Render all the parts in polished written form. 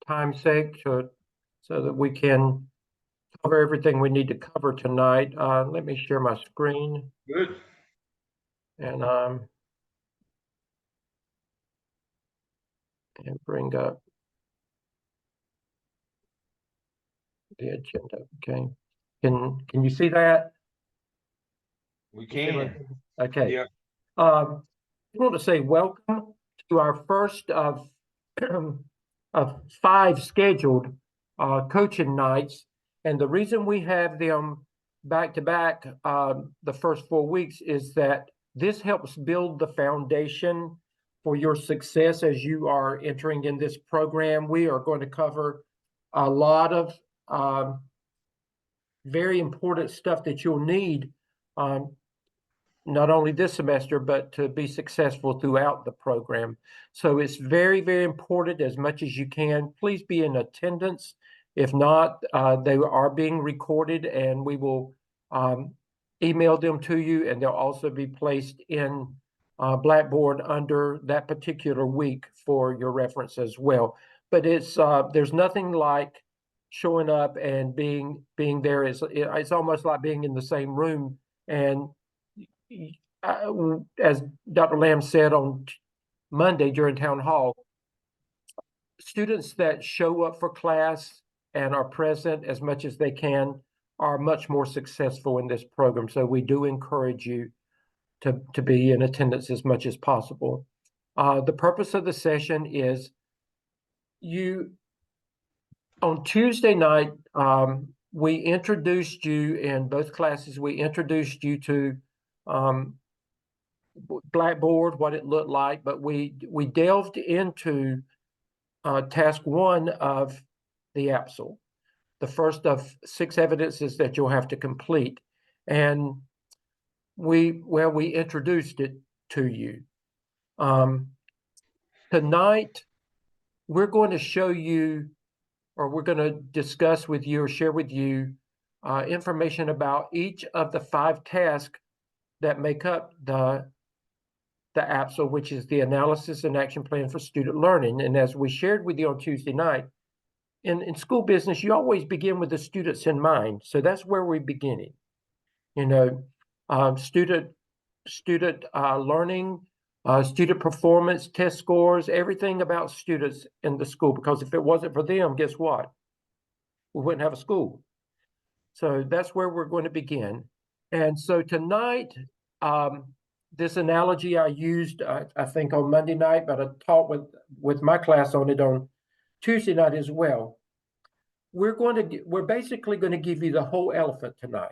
time's sake, so that we can cover everything we need to cover tonight. Let me share my screen Good. and bring up the agenda. Okay. Can you see that? We can. Okay. Yeah. I want to say welcome to our first of of 5 scheduled coaching nights, and the reason we have them back to back the first 4 weeks is that this helps build the foundation for your success as you are entering in this program. We are going to cover a lot of very important stuff that you'll need um, not only this semester, but to be successful throughout the program. So it's very, very important as much as you can. Please be in attendance. If not, they are being recorded and we will email them to you, and they'll also be placed in Blackboard under that particular week for your reference as well. But there's nothing like showing up and being there. It's almost like being in the same room. And as Dr. Lamb said on Monday during town hall, students that show up for class and are present as much as they can are much more successful in this program. So we do encourage you to be in attendance as much as possible. The purpose of the session is on Tuesday night, we introduced you in both classes. We introduced you to Blackboard, what it looked like, but we delved into task 1 of the AAPSL, the first of 6 evidences that you'll have to complete. And we introduced it to you. Tonight, we're going to show you, or we're going to discuss with you or share with you information about each of the 5 tasks that make up the AAPSL, which is the Analysis and Action Plan for Student Learning. And as we shared with you on Tuesday night, in school business, you always begin with the students in mind. So that's where we're beginning. Student learning, student performance, test scores, everything about students in the school. Because if it wasn't for them, guess what? We wouldn't have a school. So that's where we're going to begin. And so tonight, this analogy I used, I think on Monday night, but I taught with my class on it on Tuesday night as well. We're basically going to give you the whole elephant tonight.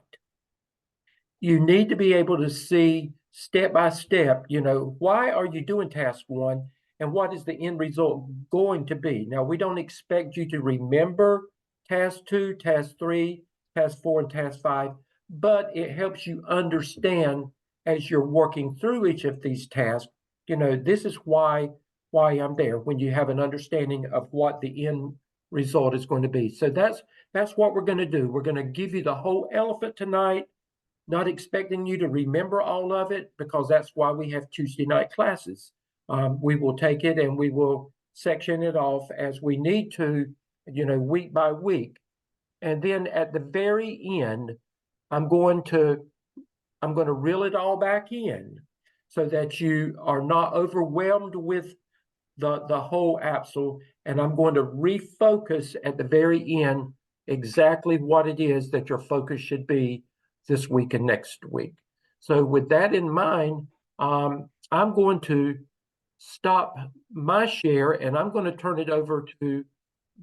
You need to be able to see step by step, why are you doing task 1 and what is the end result going to be? Now, we don't expect you to remember task 2, task 3, task 4, and task 5, but it helps you understand as you're working through each of these tasks, this is why I'm there, when you have an understanding of what the end result is going to be. So that's what we're going to do. We're going to give you the whole elephant tonight, not expecting you to remember all of it, because that's why we have Tuesday night classes. We will take it and we will section it off as we need to, week by week. And then at the very end, I'm going to reel it all back in so that you are not overwhelmed with the whole AAPSL, and I'm going to refocus at the very end exactly what it is that your focus should be this week and next week. So with that in mind, I'm going to stop my share and I'm going to turn it over to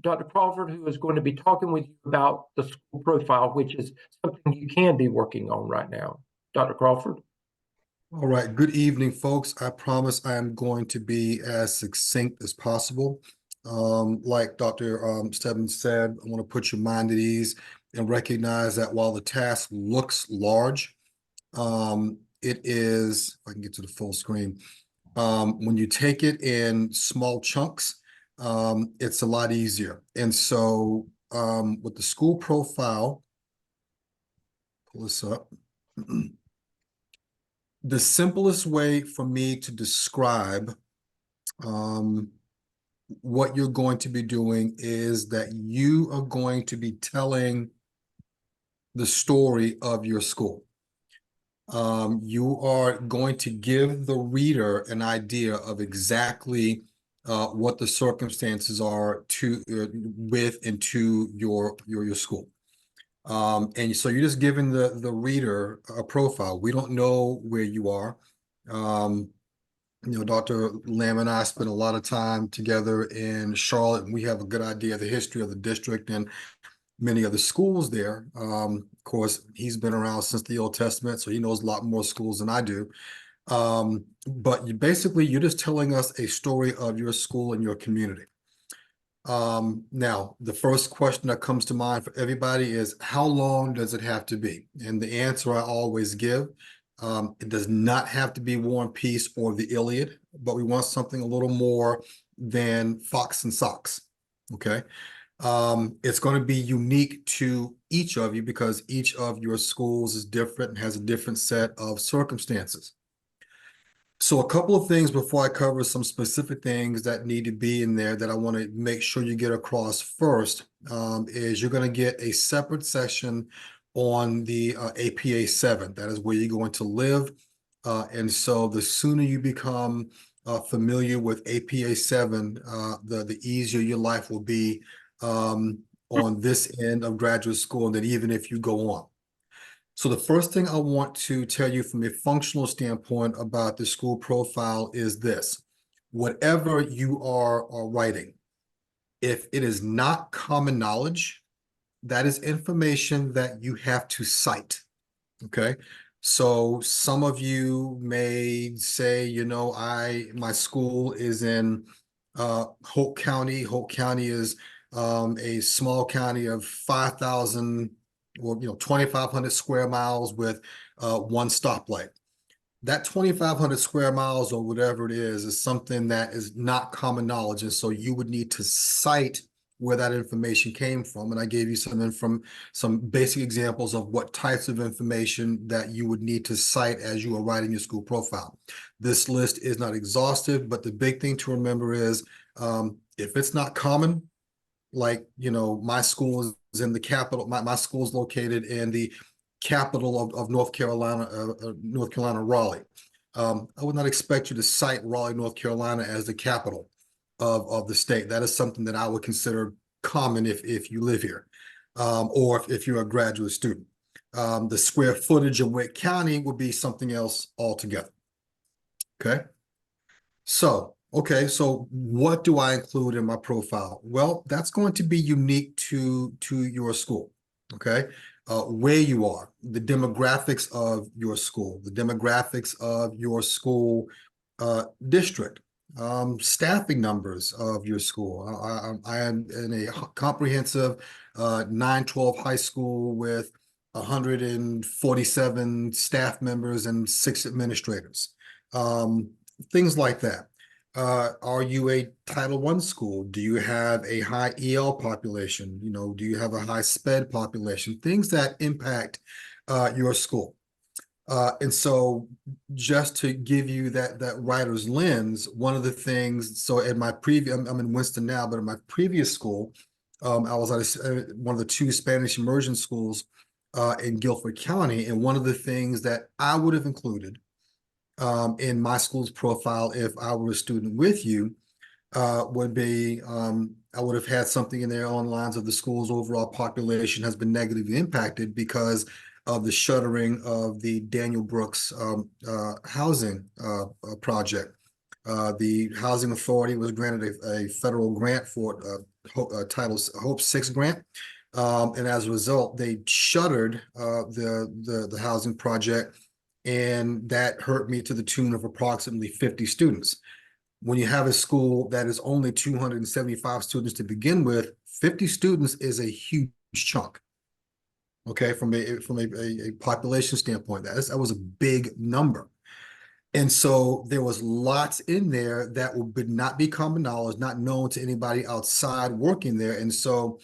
Dr. Crawford, who is going to be talking with you about the school profile, which is something you can be working on right now. Dr. Crawford. All right. Good evening, folks. I promise I am going to be as succinct as possible. Like Dr. Stebbins said, I want to put your mind at ease and recognize that while the task looks large, it is, if I can get to the full screen, when you take it in small chunks, it's a lot easier. And so with the school profile, pull this up. The simplest way for me to describe what you're going to be doing is that you are going to be telling the story of your school. You are going to give the reader an idea of exactly what the circumstances are to with and to your school. And so you're just giving the reader a profile. We don't know where you are. Dr. Lamb and I spent a lot of time together in Charlotte, and we have a good idea of the history of the district and many of the schools there. Of course, he's been around since the Old Testament, so he knows a lot more schools than I do. But you're just telling us a story of your school and your community. Now, the first question that comes to mind for everybody is, how long does it have to be? And the answer I always give, it does not have to be War and Peace or the Iliad, but we want something a little more than Fox and Socks. Okay. It's going to be unique to each of you because each of your schools is different and has a different set of circumstances. So a couple of things before I cover some specific things that need to be in there that I want to make sure you get across first, is you're going to get a separate section on the APA 7. That is where you're going to live. And so the sooner you become familiar with APA 7, the easier your life will be on this end of graduate school than even if you go on. So the first thing I want to tell you from a functional standpoint about the school profile is this. Whatever you are writing, if it is not common knowledge, that is information that you have to cite, okay? So some of you may say, my school is in Hope County. Hope County is a small county of 5,000 or 2,500 square miles with one stoplight. That 2,500 square miles or whatever it is something that is not common knowledge, and so you would need to cite where that information came from. And I gave you some basic examples of what types of information that you would need to cite as you are writing your school profile. This list is not exhaustive, but the big thing to remember is if it's not common, like, my school is in the capital, my school is located in the capital of North Carolina, Raleigh. I would not expect you to cite Raleigh, North Carolina as the capital of the state. That is something that I would consider common if you live here, or if you're a graduate student. The square footage of Wake County would be something else altogether. Okay. So what do I include in my profile? Well, that's going to be unique to your school. Okay. Where you are, the demographics of your school, the demographics of your school district, staffing numbers of your school. I am in a comprehensive 912 high school with 147 staff members and 6 administrators. Things like that. Are you a Title I school? Do you have a high EL population? Do you have a high SPED population? Things that impact your school. And so just to give you that writer's lens, one of the things, so at my previous, I'm in Winston now, but in my previous school, I was at one of the 2 Spanish immersion schools in Guilford County. And one of the things that I would have included in my school's profile if I were a student with you would be, I would have had something in there on the lines of the school's overall population has been negatively impacted because of the shuttering of the Daniel Brooks housing project. The Housing Authority was granted a federal grant for Title Hope 6 grant. And as a result, they shuttered the housing project, and that hurt me to the tune of approximately 50 students. When you have a school that is only 275 students to begin with, 50 students is a huge chunk. Okay, from a population standpoint, that was a big number. And so there was lots in there that would not be common knowledge, not known to anybody outside working there. And so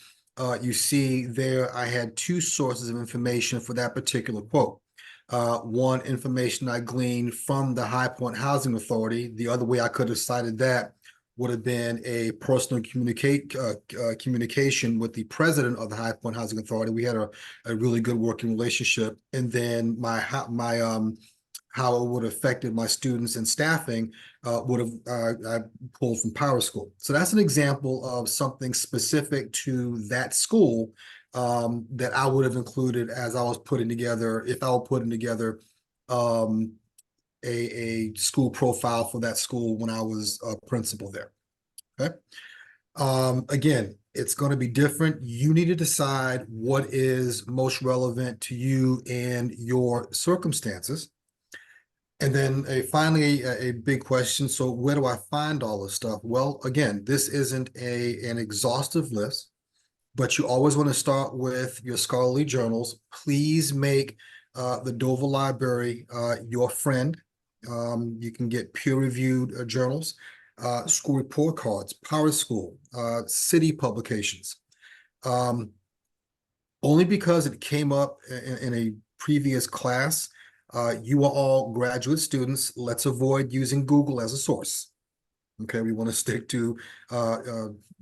you see there, I had 2 sources of information for that particular quote. One, information I gleaned from the High Point Housing Authority. The other way I could have cited that would have been a personal communication with the president of the High Point Housing Authority. We had a really good working relationship. And then how it would have affected my students and staffing would have I pulled from Power School. So that's an example of something specific to that school that I would have included as I was putting together, if I were putting together a school profile for that school when I was a principal there. Okay. Again, it's going to be different. You need to decide what is most relevant to you and your circumstances. And then finally, a big question. So where do I find all this stuff? Well, again, this isn't an exhaustive list, but you always want to start with your scholarly journals. Please make the Dover Library your friend. You can get peer-reviewed journals, school report cards, Power School, city publications. Only because it came up in a previous class. You are all graduate students. Let's avoid using Google as a source. Okay, we want to stick to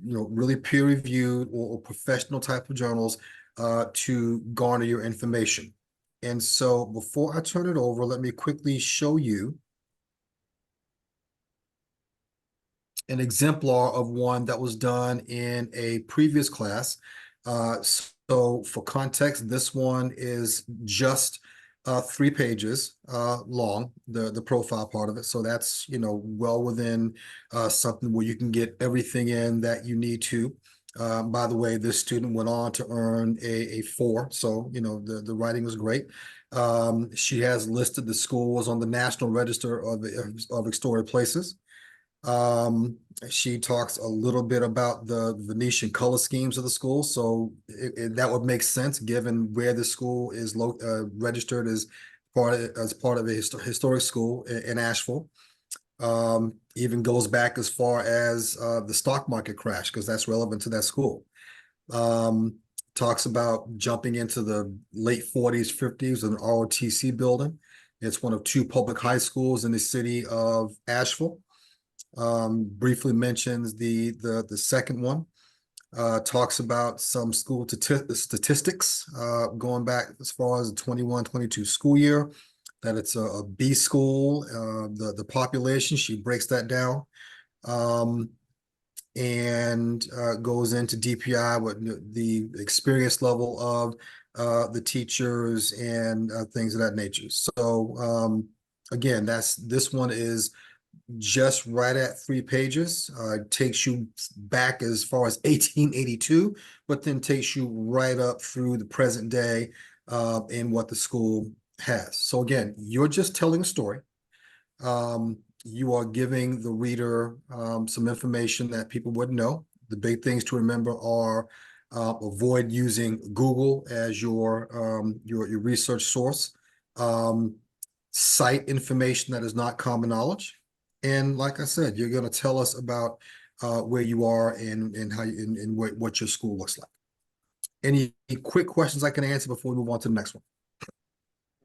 really peer-reviewed or professional type of journals to garner your information. And so before I turn it over, let me quickly show you an exemplar of one that was done in a previous class. So for context, this one is just 3 pages long, the profile part of it. So that's, well within something where you can get everything in that you need to. By the way, this student went on to earn a 4. So, the writing was great. She has listed the schools on the National Register of Historic Places. She talks a little bit about the Venetian color schemes of the school. So that would make sense given where the school is registered as part of a historic school in Asheville. Even goes back as far as the stock market crash, because that's relevant to that school. Talks about jumping into the late 40s, 50s, an ROTC building. It's one of 2 public high schools in the city of Asheville. Briefly mentions the second one. Talks about some school statistics going back as far as the 21-22 school year, that it's a B school, the population, she breaks that down, and goes into DPI, what the experience level of the teachers and things of that nature. So again, this one is just right at 3 pages. Takes you back as far as 1882, but then takes you right up through the present day in what the school has. So again, you're just telling a story. You are giving the reader some information that people wouldn't know. The big things to remember are avoid using Google as your research source. Cite information that is not common knowledge. And like I said, you're going to tell us about where you are and how and what your school looks like. Any quick questions I can answer before we move on to the next one?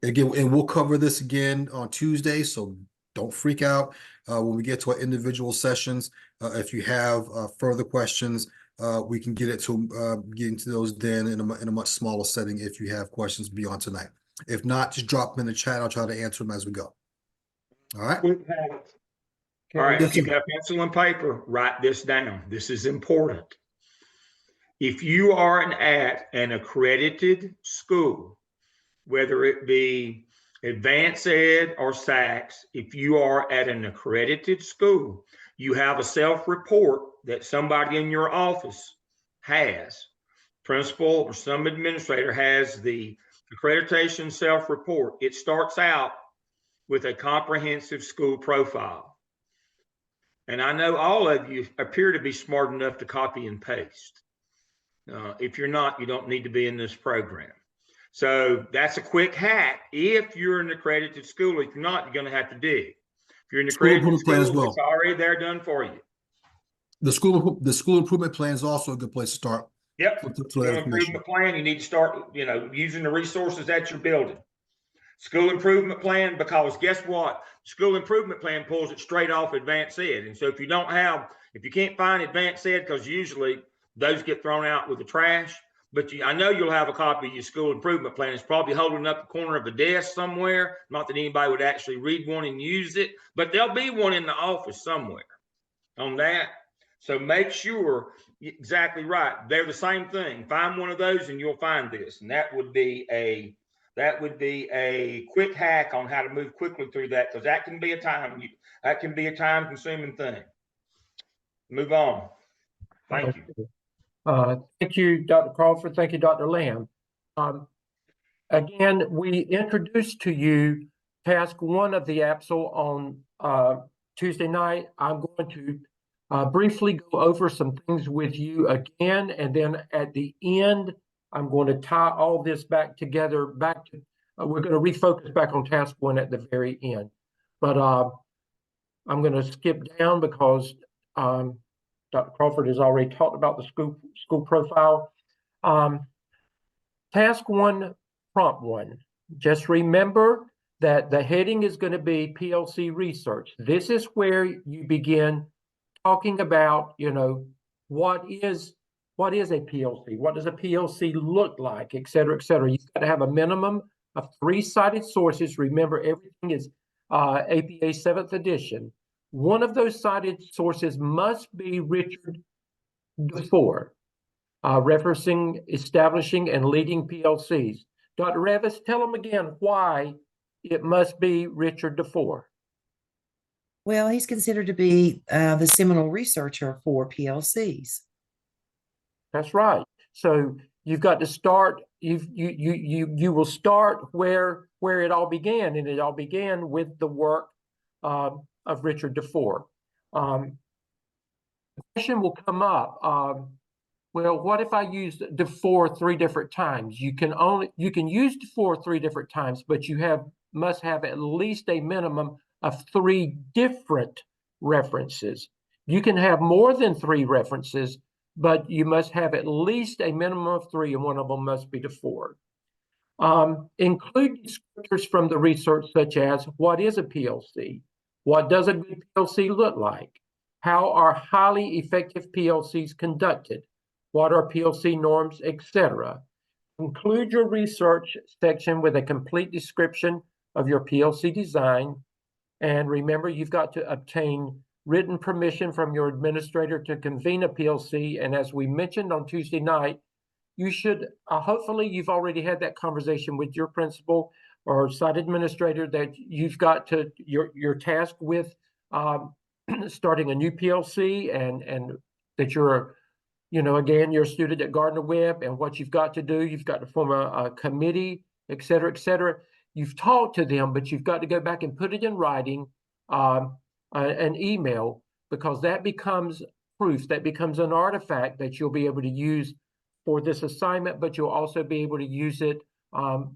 Again, and we'll cover this again on Tuesday, so don't freak out when we get to our individual sessions. If you have further questions, we can get into those then in a much smaller setting if you have questions beyond tonight. If not, just drop them in the chat. I'll try to answer them as we go. All right. All right, Yes, if you sir. got pencil and paper, write this down. This is important. If you are at an accredited school, whether it be advanced ed or SACS, if you are at an accredited school, you have a self-report that somebody in your office has. Principal or some administrator has the accreditation self-report. It starts out with a comprehensive school profile. And I know all of you appear to be smart enough to copy and paste. If you're not, you don't need to be in this program. So that's a quick hack. If you're an accredited school, if you're not, you're going to have to dig. If you're an accredited school, as well. It's already there done for you. The school improvement plan is also a good place to start. Yep. School improvement plan, you need to start, using the resources that you're building. School improvement plan, because guess what? School improvement plan pulls it straight off advanced ed. And so if you can't find advanced ed, because usually those get thrown out with the trash, but I know you'll have a copy of your school improvement plan. It's probably holding up the corner of a desk somewhere. Not that anybody would actually read one and use it, but there'll be one in the office somewhere on that. So make sure, exactly right. They're the same thing. Find one of those and you'll find this. And that would be a quick hack on how to move quickly through that, because that can be a time consuming thing. Move on. Thank you. Thank you, Dr. Crawford. Thank you, Dr. Lamb. Again, we introduced to you task 1 of the AAPSL on Tuesday night. I'm going to briefly go over some things with you again, and then at the end, I'm going to tie all this back together. We're going to refocus back on task 1 at the very end. But I'm going to skip down because Dr. Crawford has already talked about the school profile. Task 1, prompt 1. Just remember that the heading is going to be PLC research. This is where you begin talking about, what is a PLC? What does a PLC look like, et cetera, et cetera. You've got to have a minimum of 3 cited sources. Remember, everything is APA 7th edition. One of those cited sources must be Richard DeFore, referencing establishing and leading PLCs. Dr. Revis, tell them again why it must be Richard DeFore. Well, he's considered to be the seminal researcher for PLCs. That's right. So you've got to start. You will start where it all began, and it all began with the work of Richard DeFore. The question will come up. Well, what if I used DeFore 3 different times? You can use DeFore 3 different times, but you must have at least a minimum of 3 different references. You can have more than 3 references, but you must have at least a minimum of 3, and one of them must be DeFore. Include descriptors from the research, such as what is a PLC? What does a good PLC look like? How are highly effective PLCs conducted? What are PLC norms, etc.? Conclude your research section with a complete description of your PLC design. And remember, you've got to obtain written permission from your administrator to convene a PLC. And as we mentioned on Tuesday night, you should, hopefully you've already had that conversation with your principal or site administrator that you've got to, you're tasked with starting a new PLC, and that you're, again, you're a student at Gardner Webb, and what you've got to do, you've got to form a committee, et cetera, et cetera. You've talked to them, but you've got to go back and put it in writing, an email, because that becomes proof, that becomes an artifact that you'll be able to use for this assignment, but you'll also be able to use it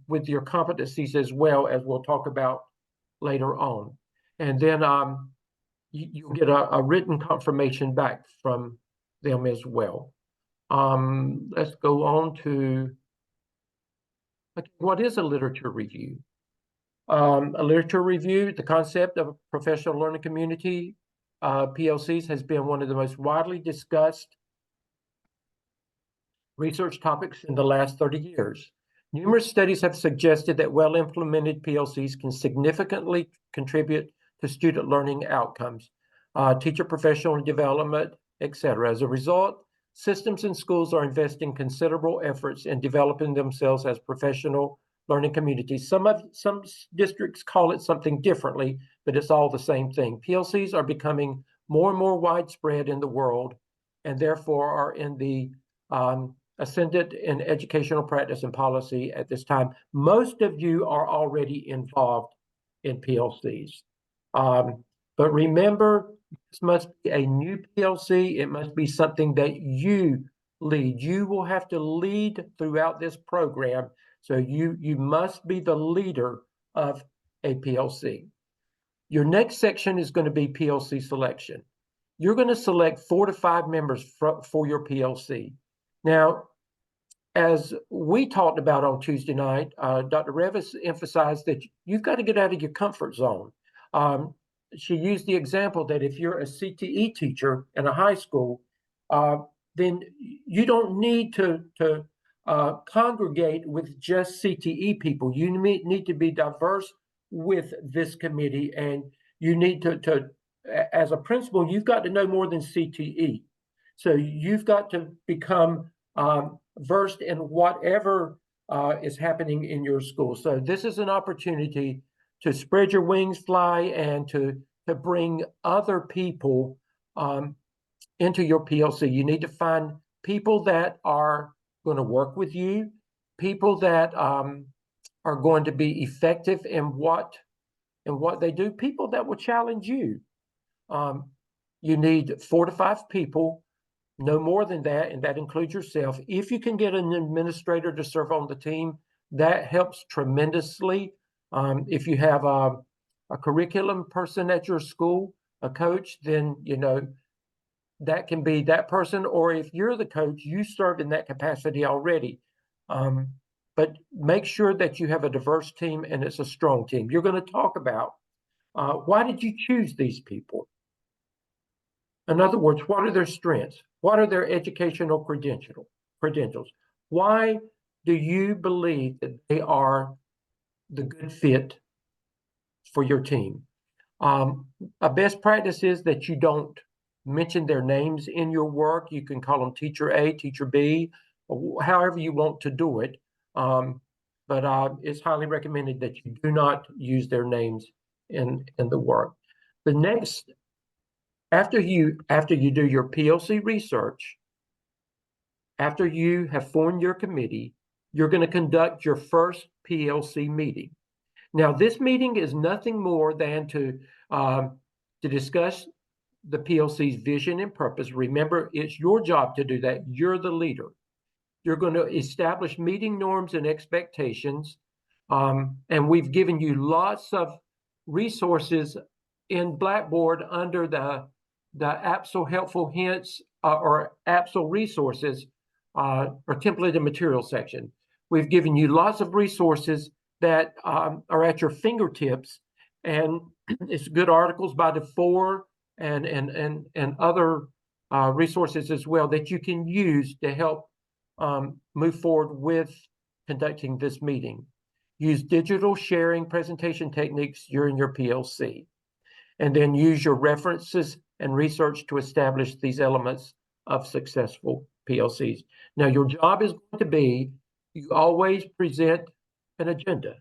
with your competencies as well, as we'll talk about later on. And then you'll get a written confirmation back from them as well. Let's go on to, okay, what is a literature review? A literature review, the concept of a professional learning community, PLCs, has been one of the most widely discussed research topics in the last 30 years. Numerous studies have suggested that well-implemented PLCs can significantly contribute to student learning outcomes, teacher professional development, etc. As a result, systems and schools are investing considerable efforts in developing themselves as professional learning communities. Some districts call it something differently, but it's all the same thing. PLCs are becoming more and more widespread in the world, and therefore are in the ascendant in educational practice and policy at this time. Most of you are already involved in PLCs. But remember, this must be a new PLC. It must be something that you lead. You will have to lead throughout this program. So you must be the leader of a PLC. Your next section is going to be PLC selection. You're going to select 4 to 5 members for your PLC. Now, as we talked about on Tuesday night, Dr. Revis emphasized that you've got to get out of your comfort zone. She used the example that if you're a CTE teacher in a high school, then you don't need to congregate with just CTE people. You need to be diverse with this committee, and you need to as a principal, you've got to know more than CTE. So you've got to become versed in whatever is happening in your school. So this is an opportunity to spread your wings, fly, and to bring other people into your PLC. You need to find people that are going to work with you, people that are going to be effective in what they do, people that will challenge you. You need 4 to 5 people, no more than that, and that includes yourself. If you can get an administrator to serve on the team, that helps tremendously. If you have a curriculum person at your school, a coach, then that can be that person, or if you're the coach, you serve in that capacity already. But make sure that you have a diverse team and it's a strong team. You're going to talk about why did you choose these people? In other words, what are their strengths? What are their educational credentials? Why do you believe that they are the good fit for your team? A best practice is that you don't mention their names in your work. You can call them teacher A, teacher B, however you want to do it. But it's highly recommended that you do not use their names in the work. The next, after you do your PLC research, after you have formed your committee, you're going to conduct your first PLC meeting. Now, this meeting is nothing more than to discuss the PLC's vision and purpose. Remember, it's your job to do that. You're the leader. You're going to establish meeting norms and expectations. And we've given you lots of resources in Blackboard under the AAPSL helpful hints or AAPSL resources or template and material section. We've given you lots of resources that are at your fingertips, and it's good articles by DeFore and other resources as well that you can use to help move forward with conducting this meeting. Use digital sharing presentation techniques during your PLC, and then use your references and research to establish these elements of successful PLCs. Now, your job is going to be, you always present an agenda.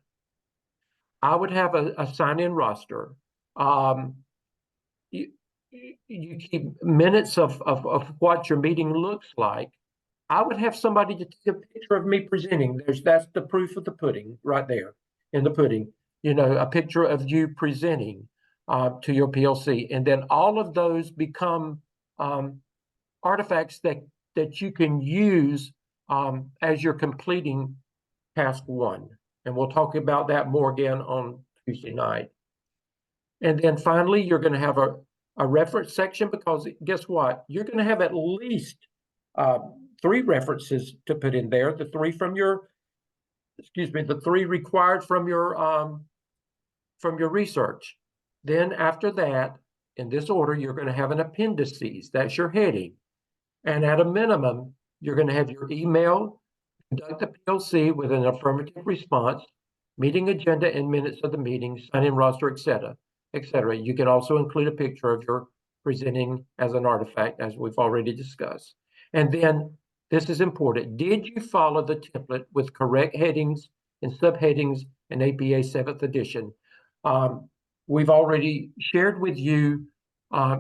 I would have a sign-in roster. You keep minutes of what your meeting looks like. I would have somebody to take a picture of me presenting. That's the proof of the pudding right there in the pudding. A picture of you presenting to your PLC, and then all of those become artifacts that you can use as you're completing task 1. And we'll talk about that more again on Tuesday night. And then finally, you're going to have a reference section, because guess what? You're going to have at least 3 references to put in there. The 3 from your, the 3 required from your research. Then after that, in this order, you're going to have an appendices. That's your heading. And at a minimum, you're going to have your email, conduct the PLC with an affirmative response, meeting agenda and minutes of the meeting, sign-in roster, etc., etc. You can also include a picture of your presenting as an artifact, as we've already discussed. And then, this is important, did you follow the template with correct headings and subheadings in APA 7th edition? We've already shared with you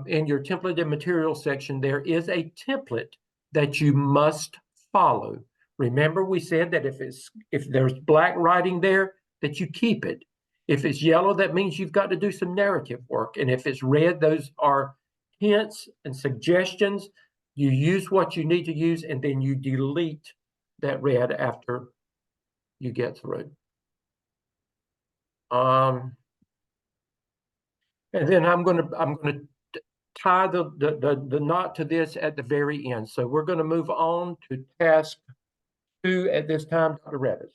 in your template and material section, there is a template that you must follow. Remember, we said that if there's black writing there, that you keep it. If it's yellow, that means you've got to do some narrative work. And if it's red, those are hints and suggestions. You use what you need to use, and then you delete that red after you get through. And then I'm going to tie the knot to this at the very end. So we're going to move on to task 2 at this time, Dr. Revis.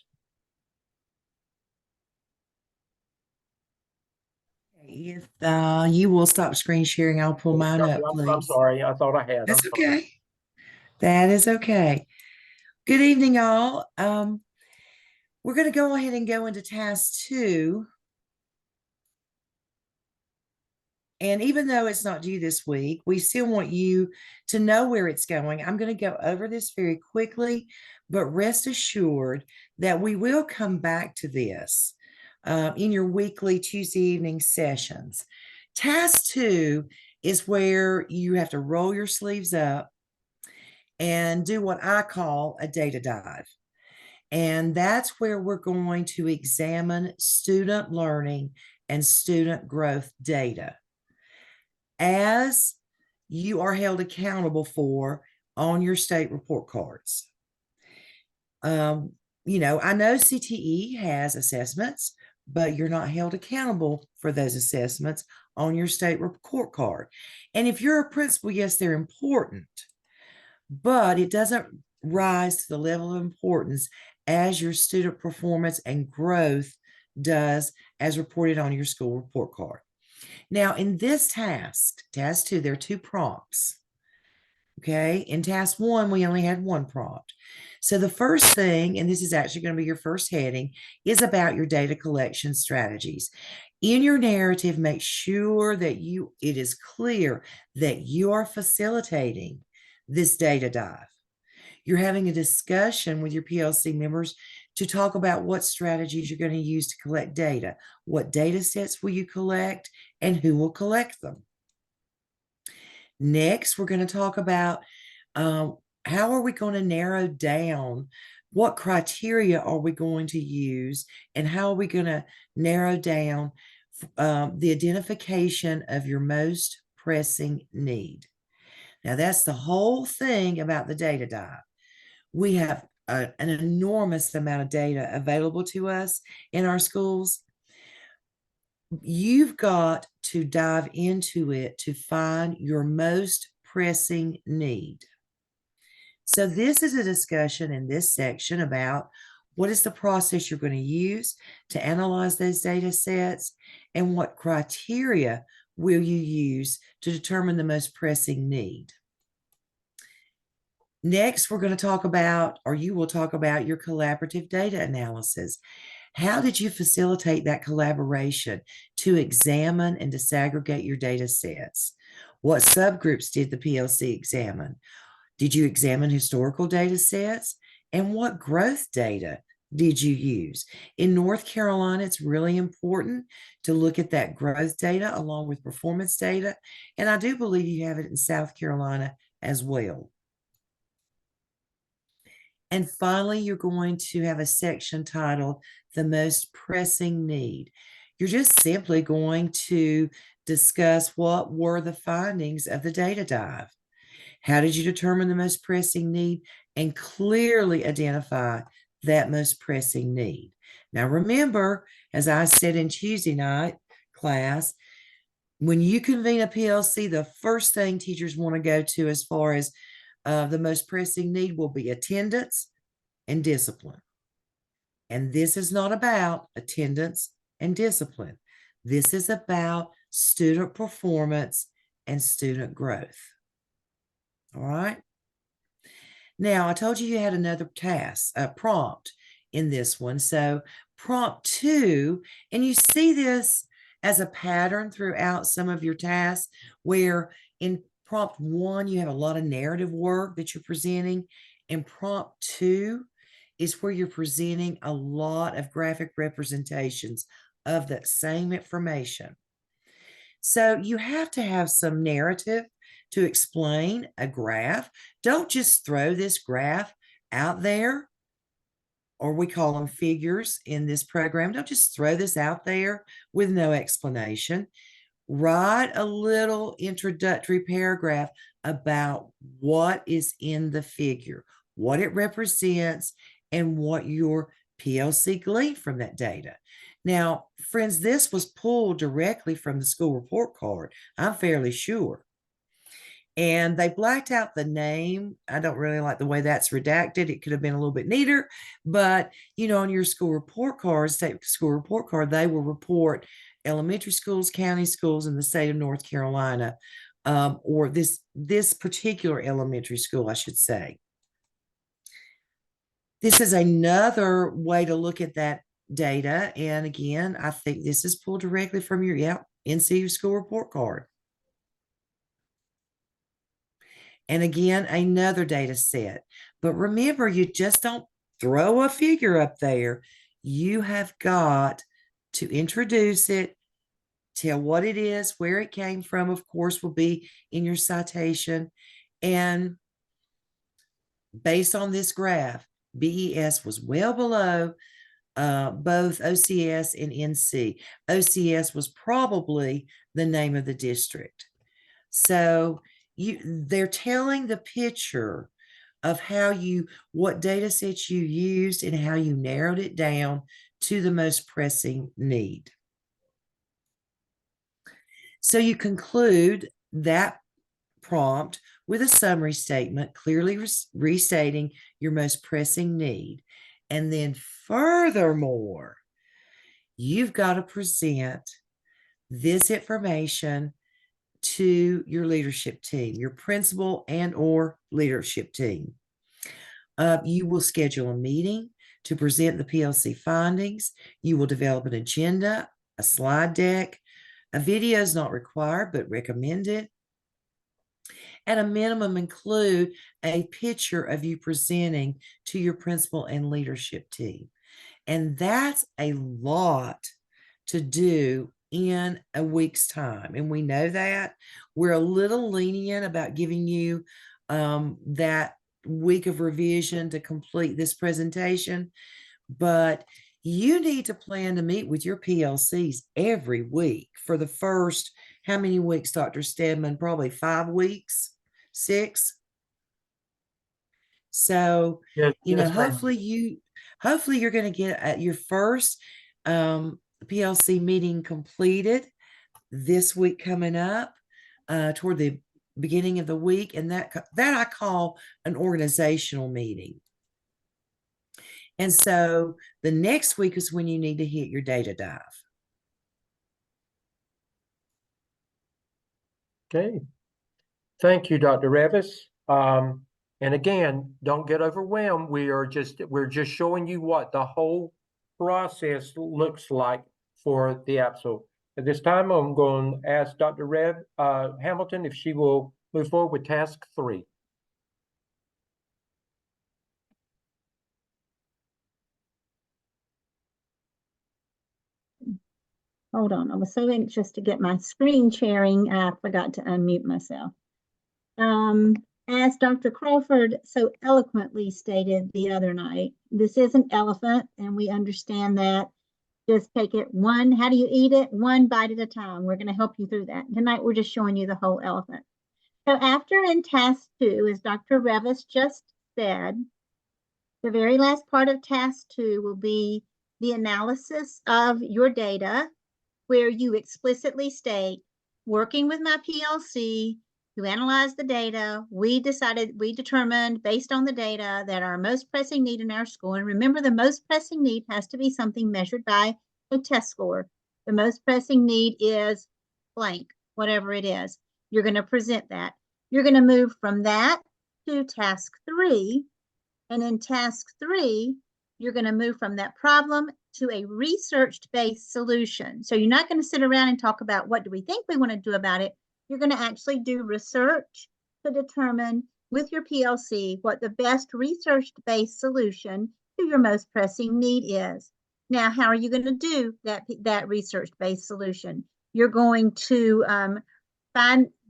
If you will stop screen sharing, I'll pull mine up, I'm please. sorry. I thought I had. That's I'm sorry. okay. That is okay. Good evening, all. We're going to go ahead and go into task 2. And even though it's not due this week, we still want you to know where it's going. I'm going to go over this very quickly, but rest assured that we will come back to this in your weekly Tuesday evening sessions. Task 2 is where you have to roll your sleeves up and do what I call a data dive. And that's where we're going to examine student learning and student growth data as you are held accountable for on your state report cards. I know CTE has assessments, but you're not held accountable for those assessments on your state report card. And if you're a principal, yes, they're important, but it doesn't rise to the level of importance as your student performance and growth does as reported on your school report card. Now, in this task 2, there are 2 prompts. Okay. In task 1, we only had 1 prompt. So the first thing, and this is actually going to be your first heading, is about your data collection strategies. In your narrative, make sure that it is clear that you are facilitating this data dive. You're having a discussion with your PLC members to talk about what strategies you're going to use to collect data. What data sets will you collect and who will collect them? Next, we're going to talk about how are we going to narrow down, what criteria are we going to use, and how are we going to narrow down the identification of your most pressing need. Now, that's the whole thing about the data dive. We have an enormous amount of data available to us in our schools. You've got to dive into it to find your most pressing need. So this is a discussion in this section about what is the process you're going to use to analyze those data sets and what criteria will you use to determine the most pressing need. Next, we're going to talk about, or you will talk about, your collaborative data analysis. How did you facilitate that collaboration to examine and disaggregate your data sets? What subgroups did the PLC examine? Did you examine historical data sets? And what growth data did you use? In North Carolina, it's really important to look at that growth data along with performance data. And I do believe you have it in South Carolina as well. And finally, you're going to have a section titled The Most Pressing Need. You're just simply going to discuss what were the findings of the data dive. How did you determine the most pressing need and clearly identify that most pressing need? Now, remember, as I said in Tuesday night class, when you convene a PLC, the first thing teachers want to go to as far as the most pressing need will be attendance and discipline. And this is not about attendance and discipline. This is about student performance and student growth. All right. Now, I told you had another task, a prompt in this one. So prompt 2, and you see this as a pattern throughout some of your tasks, where in prompt 1, you have a lot of narrative work that you're presenting. In prompt 2 is where you're presenting a lot of graphic representations of that same information. So you have to have some narrative to explain a graph. Don't just throw this graph out there, or we call them figures in this program. Don't just throw this out there with no explanation. Write a little introductory paragraph about what is in the figure, what it represents, and what your PLC gleaned from that data. Now, friends, this was pulled directly from the school report card, I'm fairly sure. And they blacked out the name. I don't really like the way that's redacted. It could have been a little bit neater, but on your school report card, state school report card, they will report elementary schools, county schools in the state of North Carolina, or this particular elementary school, I should say. This is another way to look at that data. And again, I think this is pulled directly from your NC school report card. And again, another data set. But remember, you just don't throw a figure up there. You have got to introduce it, tell what it is, where it came from, of course, will be in your citation. And based on this graph, BES was well below both OCS and NC. OCS was probably the name of the district. So they're telling the picture of what data sets you used and how you narrowed it down to the most pressing need. So you conclude that prompt with a summary statement, clearly restating your most pressing need. And then furthermore, you've got to present this information to your leadership team, your principal and or leadership team. You will schedule a meeting to present the PLC findings. You will develop an agenda, a slide deck. A video is not required, but recommended. At a minimum, include a picture of you presenting to your principal and leadership team. And that's a lot to do in a week's time. And we know that. We're a little lenient about giving you that week of revision to complete this presentation, but you need to plan to meet with your PLCs every week for the first, how many weeks, Dr. Stedman? Probably 5 weeks, 6. So, Yes, hopefully you're going to get your first PLC meeting completed this week coming up toward the beginning of the week. And that I call an organizational meeting. And so the next week is when you need to hit your data dive. Okay. Thank you, Dr. Revis. And again, don't get overwhelmed. We're just showing you what the whole process looks like for the AAPSL. At this time, I'm going to ask Dr. Hamilton if she will move forward with task 3. Hold on, I was so anxious to get my screen sharing, I forgot to unmute myself. As Dr. Crawford so eloquently stated the other night, this is an elephant, and we understand that. Just take it how do you eat it? One bite at a time. We're going to help you through that. Tonight, we're just showing you the whole elephant. So after in task 2, as Dr. Revis just said, the very last part of task 2 will be the analysis of your data, where you explicitly state, working with my PLC to analyze the data, we determined based on the data that our most pressing need in our school, and remember, the most pressing need has to be something measured by a test score. The most pressing need is blank, whatever it is. You're going to present that. You're going to move from that to task 3. And in task 3, you're going to move from that problem to a research-based solution. So you're not going to sit around and talk about what do we think we want to do about it. You're going to actually do research to determine with your PLC what the best research-based solution to your most pressing need is. Now, how are you going to do that research-based solution? You're going to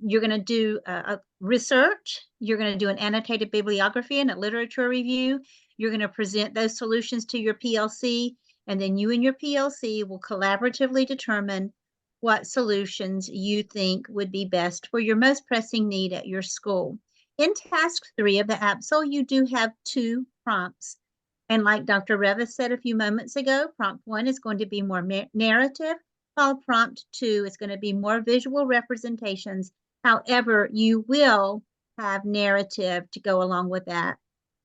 you're going to do a research. You're going to do an annotated bibliography and a literature review. You're going to present those solutions to your PLC, and then you and your PLC will collaboratively determine what solutions you think would be best for your most pressing need at your school. In task 3 of the AAPSL, you do have 2 prompts. And like Dr. Revis said a few moments ago, prompt 1 is going to be more narrative, while prompt 2 is going to be more visual representations. However, you will have narrative to go along with that.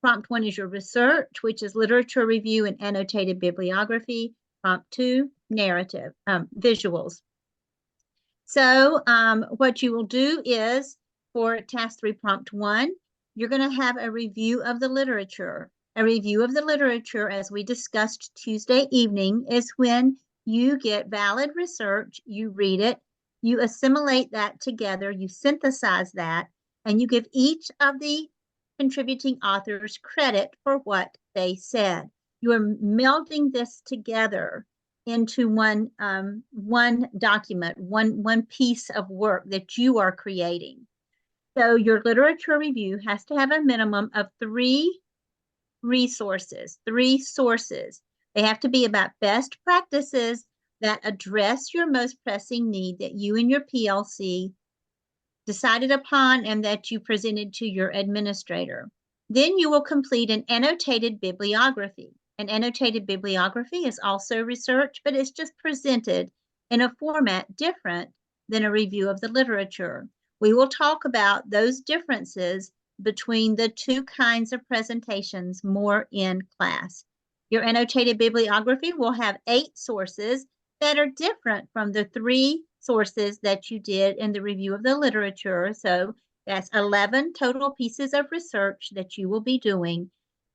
Prompt 1 is your research, which is literature review and annotated bibliography. Prompt 2, narrative, visuals. So what you will do is for task 3 prompt 1, you're going to have a review of the literature. A review of the literature, as we discussed Tuesday evening, is when you get valid research, you read it, you assimilate that together, you synthesize that, and you give each of the contributing authors credit for what they said. You are melding this together into one document, one piece of work that you are creating. So your literature review has to have a minimum of 3 resources, 3 sources. They have to be about best practices that address your most pressing need that you and your PLC decided upon and that you presented to your administrator. Then you will complete an annotated bibliography. An annotated bibliography is also research, but it's just presented in a format different than a review of the literature. We will talk about those differences between the 2 kinds of presentations more in class. Your annotated bibliography will have 8 sources that are different from the 3 sources that you did in the review of the literature. So that's 11 total pieces of research that you will be doing.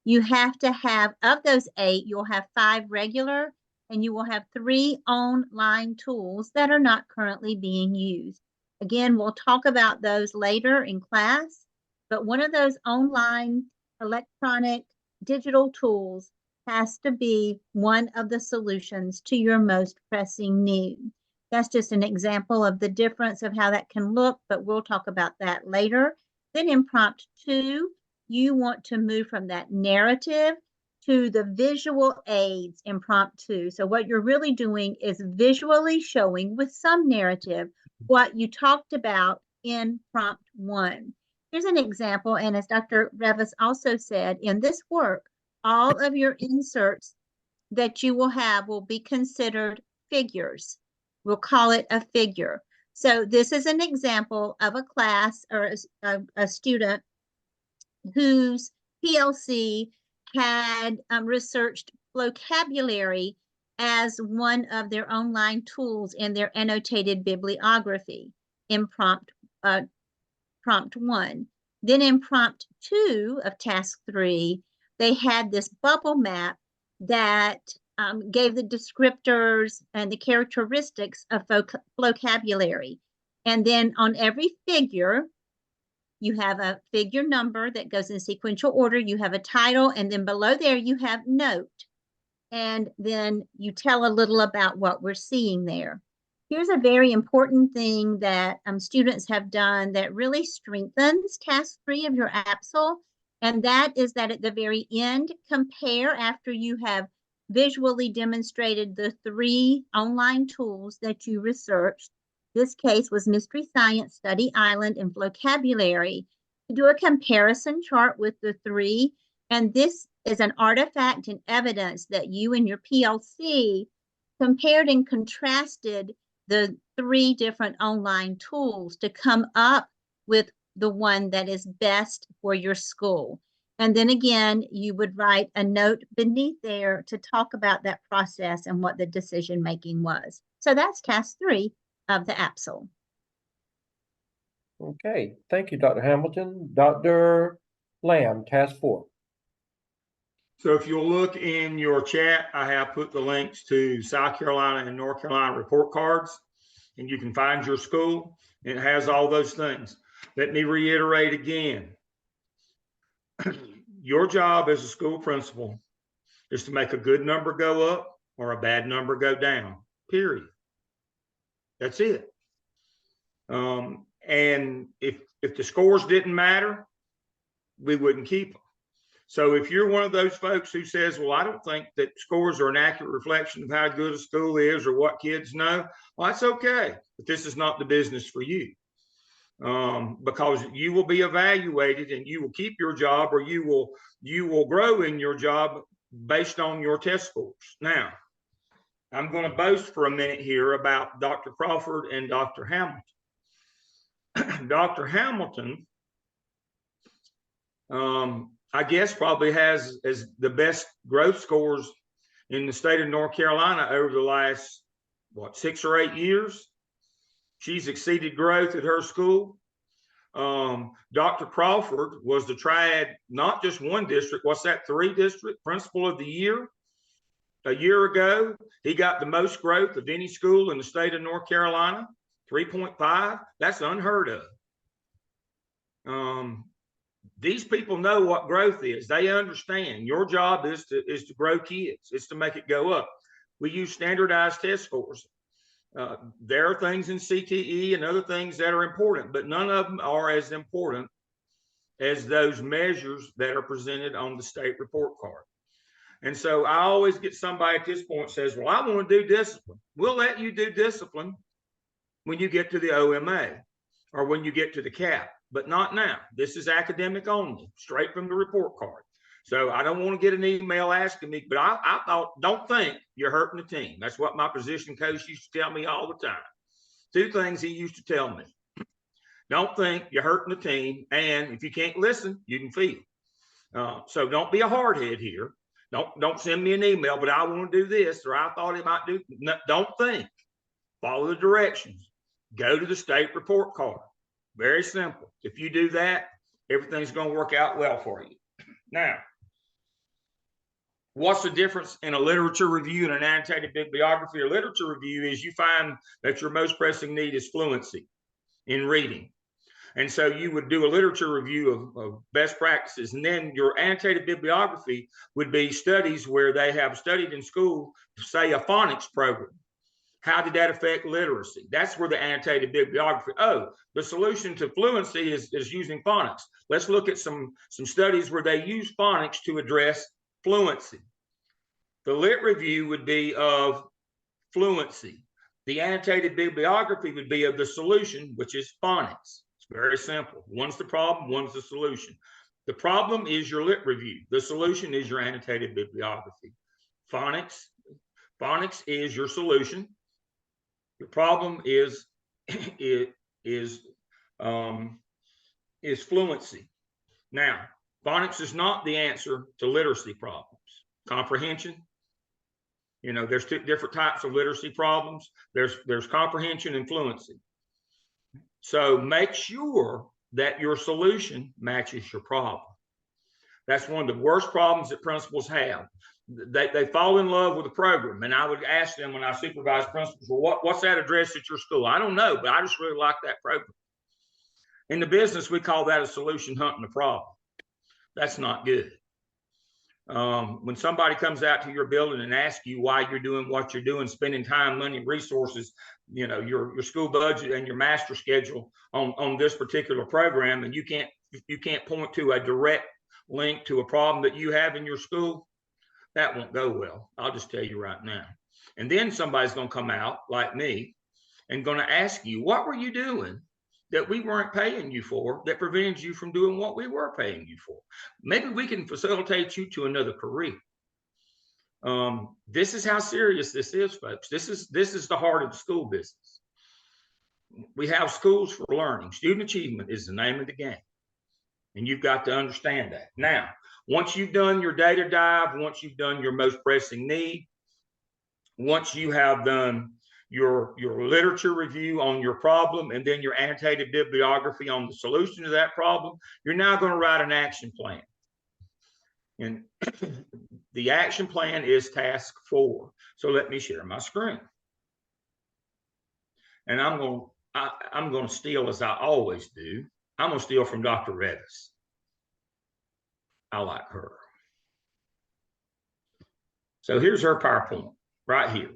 You have to have, of those 8, you'll have 5 regular, and you will have 3 online tools that are not currently being used. Again, we'll talk about those later in class, but one of those online electronic digital tools has to be one of the solutions to your most pressing need. That's just an example of the difference of how that can look, but we'll talk about that later. Then in prompt 2, you want to move from that narrative to the visual aids in prompt 2. So what you're really doing is visually showing with some narrative what you talked about in prompt 1. Here's an example, and as Dr. Revis also said, in this work, all of your inserts that you will have will be considered figures. We'll call it a figure. So this is an example of a class or a student whose PLC had researched vocabulary as one of their online tools in their annotated bibliography in prompt 1. Then in prompt 2 of task 3, they had this bubble map that gave the descriptors and the characteristics of vocabulary. And then on every figure, you have a figure number that goes in sequential order. You have a title, and then below there you have note. And then you tell a little about what we're seeing there. Here's a very important thing that students have done that really strengthens task 3 of your AAPSL, and that is that at the very end, compare after you have visually demonstrated the 3 online tools that you researched. This case was Mystery Science, Study Island, and Vocabulary. Do a comparison chart with the 3, and this is an artifact and evidence that you and your PLC compared and contrasted the 3 different online tools to come up with the one that is best for your school. And then again, you would write a note beneath there to talk about that process and what the decision making was. So that's task 3 of the AAPSL. Okay, thank you, Dr. Hamilton. Dr. Lamb, task 4. So if you'll look in your chat, I have put the links to South Carolina and North Carolina report cards, and you can find your school. It has all those things. Let me reiterate again. Your job as a school principal is to make a good number go up or a bad number go down, period. That's it. And if the scores didn't matter, we wouldn't keep them. So if you're one of those folks who says, well, I don't think that scores are an accurate reflection of how good a school is or what kids know, well, that's okay. But this is not the business for you, because you will be evaluated and you will keep your job, or you will grow in your job based on your test scores. Now, I'm going to boast for a minute here about Dr. Crawford and Dr. Hamilton. Dr. Hamilton, I guess, probably has the best growth scores in the state of North Carolina over the last what, 6 or 8 years. She's exceeded growth at her school. Dr. Crawford was the triad, not just one district, what's that, 3 district principal of the year. A year ago, he got the most growth of any school in the state of North Carolina, 3.5. That's unheard of. These people know what growth is. They understand your job is to grow kids. It's to make it go up. We use standardized test scores. There are things in CTE and other things that are important, but none of them are as important as those measures that are presented on the state report card. And so I always get somebody at this point says, well, I want to do discipline. We'll let you do discipline when you get to the OMA or when you get to the CAP, but not now. This is academic only, straight from the report card. So I don't want to get an email asking me, but I thought, don't think you're hurting the team. That's what my position coach used to tell me all the time. 2 things he used to tell me. Don't think you're hurting the team. And if you can't listen, you can feel. So don't be a hardhead here. Don't send me an email, but I want to do this, or I thought it might do. No, don't think. Follow the directions. Go to the state report card. Very simple. If you do that, everything's going to work out well for you. Now, what's the difference in a literature review and an annotated bibliography? A literature review is you find that your most pressing need is fluency in reading. And so you would do a literature review of best practices. And then your annotated bibliography would be studies where they have studied in school, say a phonics program. How did that affect literacy? That's where the annotated bibliography. Oh, the solution to fluency is using phonics. Let's look at some studies where they use phonics to address fluency. The lit review would be of fluency. The annotated bibliography would be of the solution, which is phonics. Very simple. One's the problem, one's the solution. The problem is your lit review. The solution is your annotated bibliography. Phonics is your solution. Your problem is fluency. Now, phonics is not the answer to literacy problems. Comprehension. You know, there's 2 different types of literacy problems. There's comprehension and fluency. So make sure that your solution matches your problem. That's one of the worst problems that principals have. They fall in love with the program. And I would ask them when I supervise principals, well, what's that address at your school? I don't know, but I just really like that program. In the business, we call that a solution hunting a problem. That's not good. When somebody comes out to your building and asks you why you're doing what you're doing, spending time, money, resources, you know, your school budget and your master schedule on this particular program, and you can't point to a direct link to a problem that you have in your school, that won't go well. I'll just tell you right now. And then somebody's going to come out like me and going to ask you, what were you doing that we weren't paying you for that prevented you from doing what we were paying you for? Maybe we can facilitate you to another career. This is how serious this is, folks. This is the heart of the school business. We have schools for learning. Student achievement is the name of the game. And you've got to understand that. Now, once you've done your data dive, once you've done your most pressing need, once you have done your literature review on your problem, and then your annotated bibliography on the solution to that problem, you're now going to write an action plan. And the action plan is task 4. So let me share my screen. And I'm going to steal, as I always do. I'm going to steal from Dr. Revis. I like her. So here's her PowerPoint right here.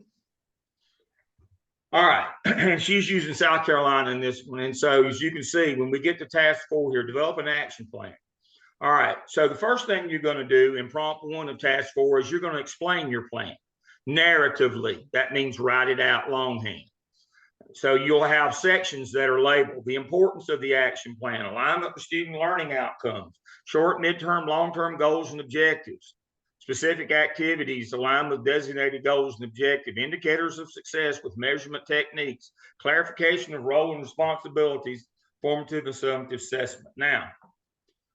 All right, and she's using South Carolina in this one. And so as you can see, when we get to task 4 here, develop an action plan. All right, so the first thing you're going to do in prompt 1 of task 4 is you're going to explain your plan narratively. That means write it out longhand. So you'll have sections that are labeled: the importance of the action plan, alignment with student learning outcomes, short, midterm, long-term goals and objectives, specific activities aligned with designated goals and objectives, indicators of success with measurement techniques, clarification of role and responsibilities, formative and summative assessment. Now,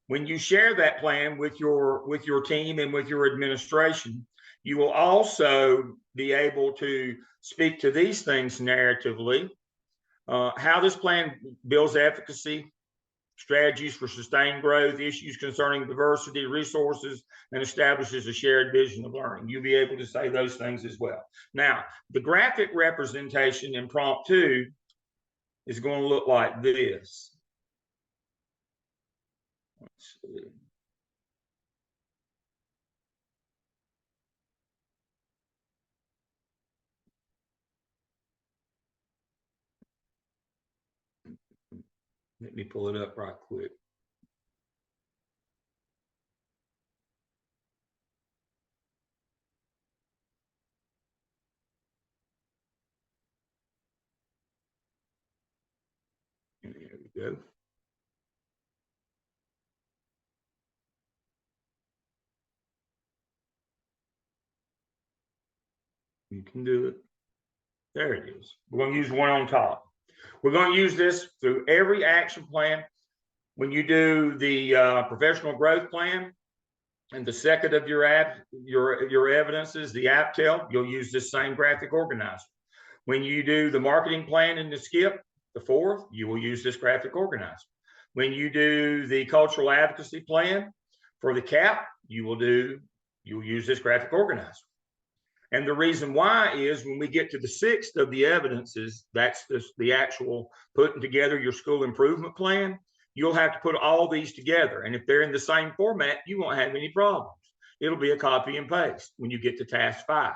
when you share that plan with your team and with your administration, You will also be able to speak to these things narratively, how this plan builds efficacy, strategies for sustained growth, issues concerning diversity, resources, and establishes a shared vision of learning. You'll be able to say those things as well. Now, the graphic representation in prompt 2 is going to look like this. Let's see. Let me pull it up right quick. There we go. You can do it. There it is. We're going to use one on top. We're going to use this through every action plan. When you do the professional growth plan and the second of your evidences, the AAPSL, you'll use this same graphic organizer. When you do the marketing plan and the skip, the fourth, you will use this graphic organizer. When you do the cultural advocacy plan for the CAP, you'll use this graphic organizer. And the reason why is when we get to the sixth of the evidences, that's the actual putting together your school improvement plan, you'll have to put all these together. And if they're in the same format, you won't have any problems. It'll be a copy and paste when you get to task 5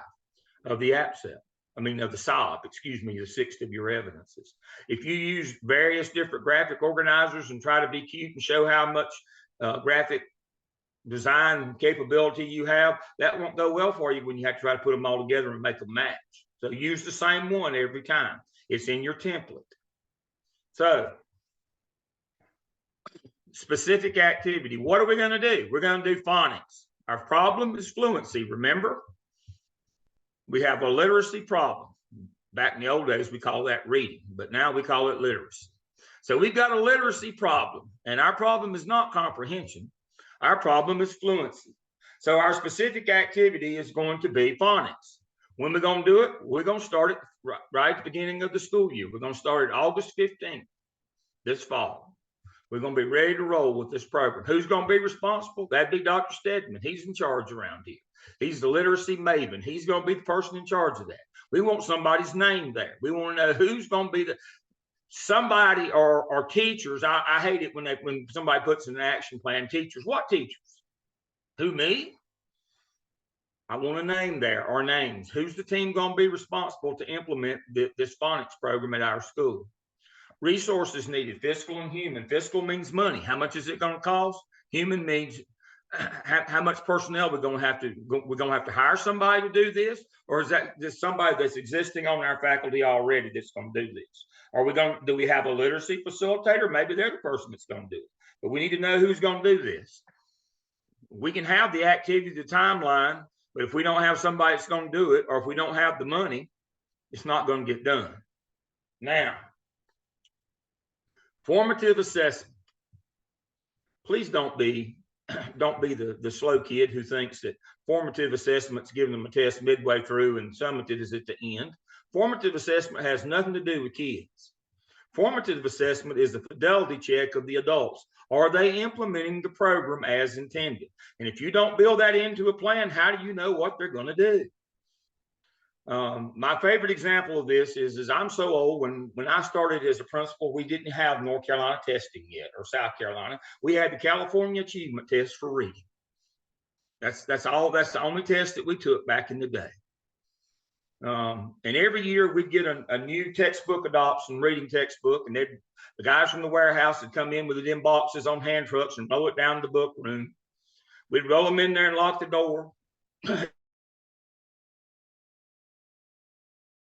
of the AAPSL. Of the SOB, excuse me, the sixth of your evidences. If you use various different graphic organizers and try to be cute and show how much graphic design capability you have, that won't go well for you when you have to try to put them all together and make them match. So use the same one every time. It's in your template. So specific activity. What are we going to do? We're going to do phonics. Our problem is fluency. Remember, we have a literacy problem. Back in the old days, we call that reading, but now we call it literacy. So we've got a literacy problem, and our problem is not comprehension. Our problem is fluency. So our specific activity is going to be phonics. When we're going to do it, we're going to start it right at the beginning of the school year. We're going to start it August 15th, this fall. We're going to be ready to roll with this program. Who's going to be responsible? That'd be Dr. Stedman. He's in charge around here. He's the literacy maven. He's going to be the person in charge of that. We want somebody's name there. We want to know who's going to be somebody or teachers. I hate it when somebody puts in an action plan. Teachers, what teachers? Who, me? I want a name there, or names. Who's the team going to be responsible to implement this phonics program at our school? Resources needed, fiscal and human. Fiscal means money. How much is it going to cost? Human means how much personnel we're going to have to hire somebody to do this, or is that just somebody that's existing on our faculty already that's going to do this? Do we have a literacy facilitator? Maybe they're the person that's going to do it, but we need to know who's going to do this. We can have the activity, the timeline, but if we don't have somebody that's going to do it, or if we don't have the money, it's not going to get done. Now, formative assessment. Please don't be the slow kid who thinks that formative assessment's giving them a test midway through and summative is at the end. Formative assessment has nothing to do with kids. Formative assessment is the fidelity check of the adults. Are they implementing the program as intended? And if you don't build that into a plan, how do you know what they're going to do? My favorite example of this is I'm so old. When I started as a principal, we didn't have North Carolina testing yet, or South Carolina. We had the California Achievement Test for reading. That's the only test that we took back in the day. And every year we'd get a new textbook adoption, reading textbook, and the guys from the warehouse would come in with it in boxes on hand trucks and roll it down to the book room. We'd roll them in there and lock the door.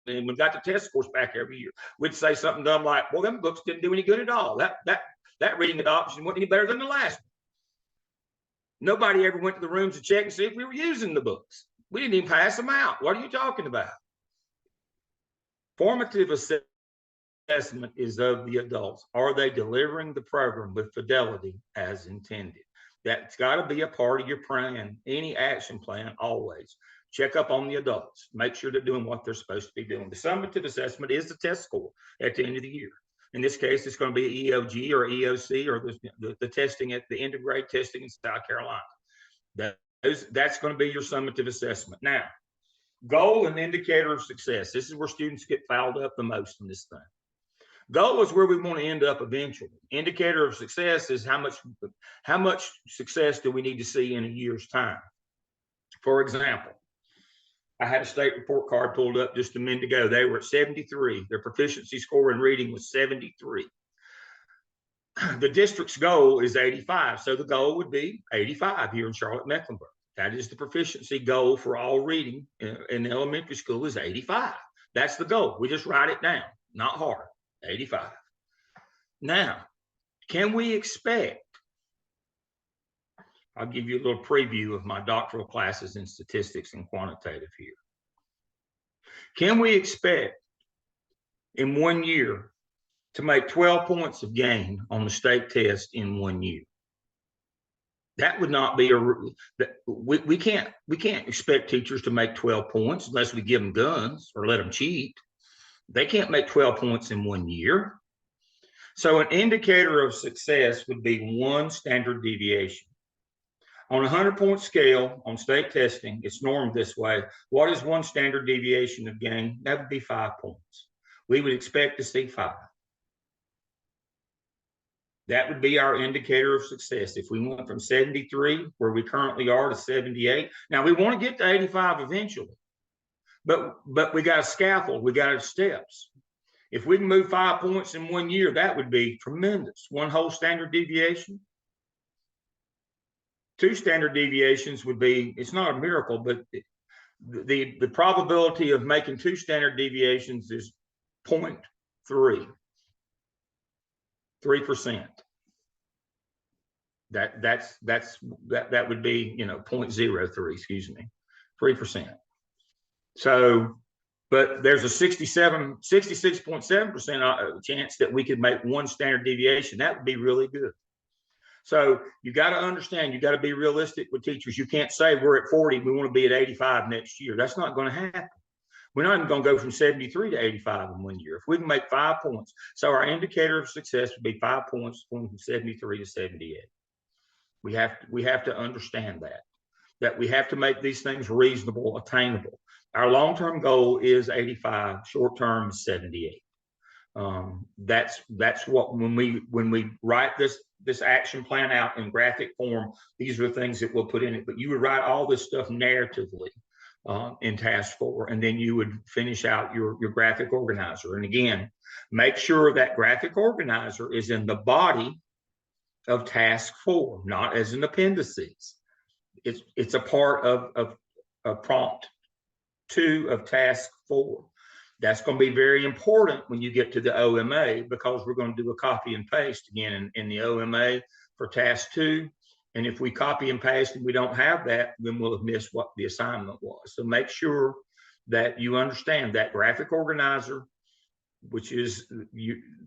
And we got the test scores back every year. We'd say something dumb like, well, them books didn't do any good at all. That reading adoption wasn't any better than the last one. Nobody ever went to the rooms to check and see if we were using the books. We didn't even pass them out. What are you talking about? Formative assessment is of the adults. Are they delivering the program with fidelity as intended? That's got to be a part of your plan, any action plan, always. check up on the adults, make sure they're doing what they're supposed to be doing. The summative assessment is the test score at the end of the year. In this case, it's going to be EOG or EOC or the testing at the end of grade testing in South Carolina. That's going to be your summative assessment. Now, goal and indicator of success. This is where students get fouled up the most in this thing. Goal is where we want to end up eventually. Indicator of success is how much success do we need to see in a year's time. For example, I had a state report card pulled up just a minute ago. They were at 73. Their proficiency score in reading was 73. The district's goal is 85. So the goal would be 85 here in Charlotte-Mecklenburg. That is the proficiency goal for all reading in elementary school is 85. That's the goal. We just write it down, not hard, 85. Now, can we expect, I'll give you a little preview of my doctoral classes in statistics and quantitative here. Can we expect in 1 year to make 12 points of gain on the state test in 1 year? That would not be we can't expect teachers to make 12 points unless we give them guns or let them cheat. They can't make 12 points in 1 year. So an indicator of success would be 1 standard deviation. On a 100-point scale on state testing, it's normed this way. What is 1 standard deviation of gain? That would be 5 points. We would expect to see 5. That would be our indicator of success. If we went from 73, where we currently are, to 78. Now, we want to get to 85 eventually, but we got a scaffold, we got steps. If we can move 5 points in 1 year, that would be tremendous. 1 whole standard deviation. 2 standard deviations would be, it's not a miracle, but the probability of making 2 standard deviations is 0.3. 3%. That would be, 0.03, excuse me, 3%. So, but there's a 66.7% chance that we could make 1 standard deviation. That would be really good. So you got to understand, you got to be realistic with teachers. You can't say we're at 40, we want to be at 85 next year. That's not going to happen. We're not even going to go from 73 to 85 in 1 year. If we can make 5 points, so our indicator of success would be 5 points going from 73 to 78. We have to understand that we have to make these things reasonable, attainable. Our long-term goal is 85, short-term is 78. That's what, when we write this action plan out in graphic form, these are the things that we'll put in it. But you would write all this stuff narratively in task 4, and then you would finish out your graphic organizer. And again, make sure that graphic organizer is in the body of task 4, not as an appendices. It's a part of prompt 2 of task 4. That's going to be very important when you get to the OMA, because we're going to do a copy and paste again in the OMA for task 2. And if we copy and paste and we don't have that, then we'll have missed what the assignment was. So make sure that you understand that graphic organizer, which is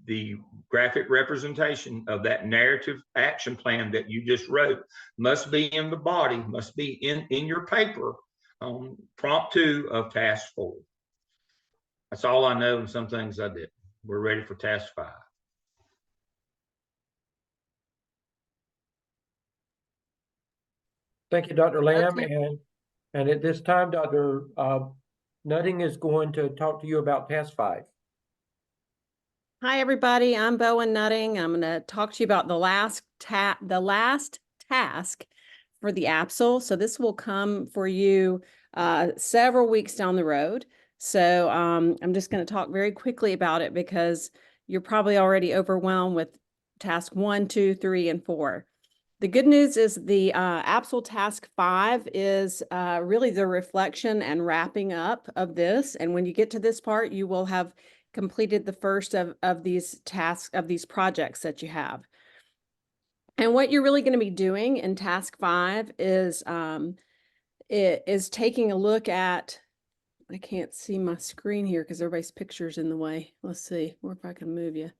the graphic representation of that narrative action plan that you just wrote, must be in the body, must be in your paper on prompt 2 of task 4. That's all I know, and some things I did. We're ready for task 5. Thank you, Dr. Lamb. Okay. And at this time, Dr. Nutting is going to talk to you about task 5. Hi, everybody. I'm Bowen Nutting. I'm going to talk to you about the last task for the AAPSL. So this will come for you several weeks down the road. So I'm just going to talk very quickly about it because you're probably already overwhelmed with task 1, 2, 3, and 4. The good news is the AAPSL task 5 is really the reflection and wrapping up of this. And when you get to this part, you will have completed the first of these tasks, of these projects that you have. And what you're really going to be doing in task 5 is taking a look at, I can't see my screen here because everybody's picture's in the way. Let's see, or if I can move you.